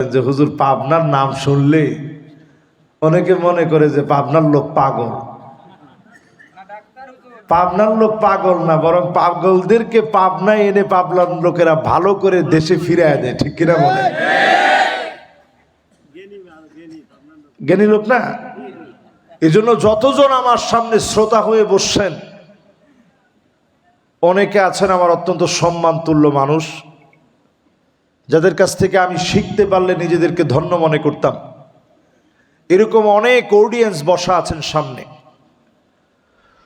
যে হুজুর পাবনার নাম শুনলে অনেকে মনে করে যে পাবনার লোক পাগল। পাবনার লোক পাগল না, বরং পাগলদেরকে পাবনায় এনে পাবনার লোকেরা ভালো করে দেশে ফিরায় দেয়। ঠিক কিনা বলে? জ্ঞানী লোক না। এই জন্য যতজন আমার সামনে শ্রোতা হয়ে বসছেন, অনেকে আছেন আমার অত্যন্ত সম্মান তুল্য মানুষ, যাদের কাছ থেকে আমি শিখতে পারলে নিজেদেরকে ধন্য মনে করতাম। এরকম অনেক অডিয়েন্স বসা আছেন সামনে।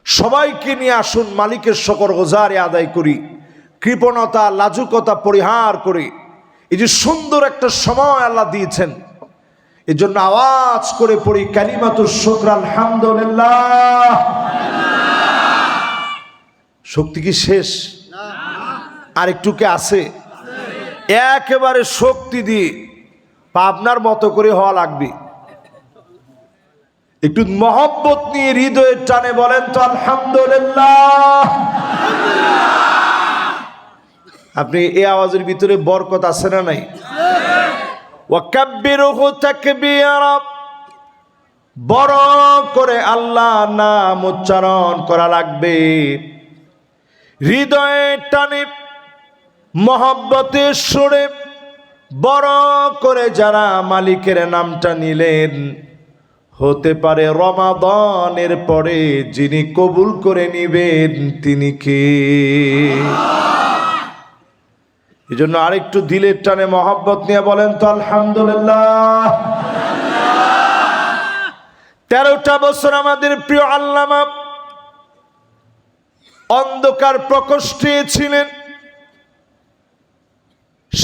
সবাইকে নিয়ে আসুন, মালিকের শকর গুজারি আদায় করি, কৃপণতা লাজুকতা পরিহার করে এই যে সুন্দর একটা সময় আল্লাহ দিয়েছেন, এই জন্য আওয়াজ করে পড়ি কালিমাতুশ শুকর আলহামদুলিল্লাহ। শক্তি কি শেষ? আর একটু কি আছে? একেবারে শক্তি দিয়ে পাবনার মতো করে হওয়া লাগবে। একটু মহব্বত নিয়ে হৃদয়ের টানে বলেন তো আলহামদুলিল্লাহ। আপনি এই আওয়াজের ভিতরে বরকত আছে না নাই? ওয়াকাব্বিরুহু তাকবীরা, বড় করে আল্লাহ নাম উচ্চারণ করা লাগবে। হৃদয়ের টানে মহব্বতের সুরে বড় করে যারা মালিকের নামটা নিলেন, হতে পারে রমাদানের পরে যিনি কবুল করে নিবেন তিনি কে? এই জন্য আরেকটু দিলের টানে মহব্বত নিয়ে বলেন তো আলহামদুলিল্লাহ। 13টা বছর আমাদের প্রিয় আল্লামা অন্ধকার প্রকোষ্ঠে ছিলেন।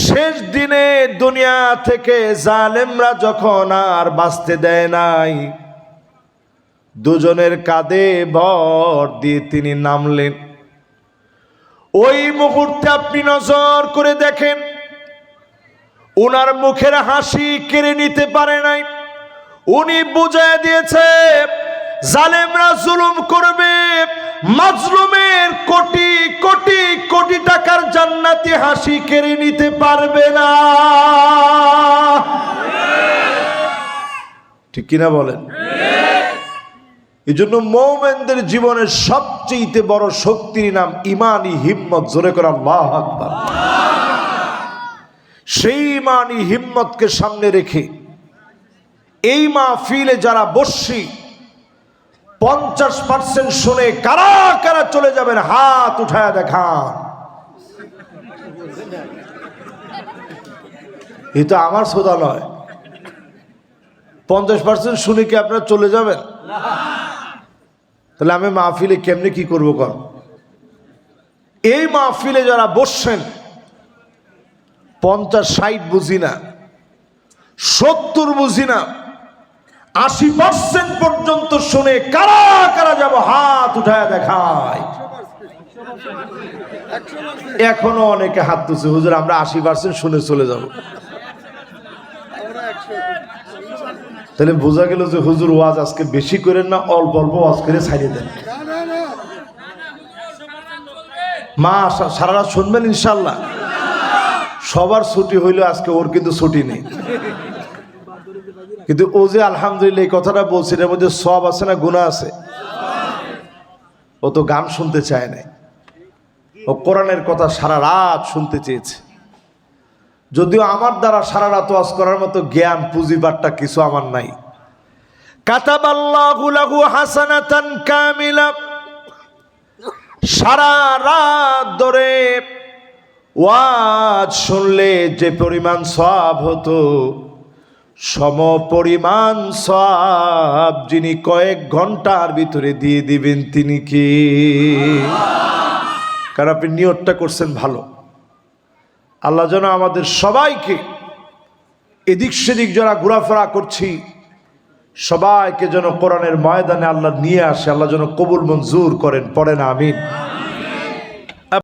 শেষ দিনে দুনিয়া থেকে জালেমরা যখন আর বাঁচতে দেয় নাই, দুজনের কাঁধে ভর দিয়ে তিনি নামলেন। ওই মুহূর্তে আপনি নজর করে দেখেন, উনার মুখের হাসি কেড়ে নিতে পারে নাই। উনি বুঝায় দিয়েছে জালেমরা জুলুম করবে, মাজলুমের কোটি কোটি কোটি টাকার জান্নাতি হাসি কেড়ে নিতে পারবে না। ঠিক কিনা বলেন? এই জন্য মুমিনদের জীবনের সবচেয়ে বড় শক্তির নাম ইমানি হিম্মত। জোরে করে আল্লাহু আকবার। সেই ইমানি হিম্মতকে সামনে রেখে এই মাহফিলে যারা বসছি, 50% শুনে কারা কারা চলে যাবেন হাত উঠায় দেখান। এটা আমার সোদা নয়। 50% শুনে কি আপনারা চলে যাবেন? তাহলে আমি মাহফিলে কেমনে কি করবো? কর এই মাহফিলে যারা বসছেন 50-60 বুঝি না, 70 বুঝি না, 80% পর্যন্ত শুনে কারা কারা যাব হাত উঠায় দেখায়। এখনো অনেকে হাত তুলছে, হুজুর আমরা 80% শুনে চলে যাব। তাহলে বোঝা গেল যে হুজুর ওয়াজ আজকে বেশি করেন না, অল্প অল্প ওয়াজ করে ছাড়িয়ে দেন। মা সারা রাত শুনবেন ইনশাল্লাহ। সবার ছুটি হইলো, আজকে ওর কিন্তু ছুটি নেই। কিন্তু ও যে আলহামদুলিল্লাহ এই কথাটা বলছে, এর মধ্যে সওয়াব আছে না গুনাহ আছে? ও তো গান শুনতে চায় না, ও কোরআনের কথা সারা রাত শুনতে চেয়েছে। যদিও আমার দ্বারা সারা রাত ওয়াজ করার মতো জ্ঞান পুঁজিবারটা কিছু আমার নাই। কাতাবাল্লাহু লাহু হাসানাতান কামিলা। সারা রাত ধরে ওয়াজ শুনলে যে পরিমাণ সওয়াব হতো, সম পরিমাণ সওয়াব যিনি কয়েক ঘন্টার ভিতরে দিয়ে দিবেন তিনি কি? কারণ আপনি নিয়তটা করছেন ভালো। আল্লাহ যেন আমাদের সবাইকে এদিক সেদিক যারা ঘোরাফেরা করছি সবাইকে যেন কোরআনের ময়দানে আল্লাহ নিয়ে আসে। আল্লাহ যেন কবুল মঞ্জুর করেন। পড়েন আমিন।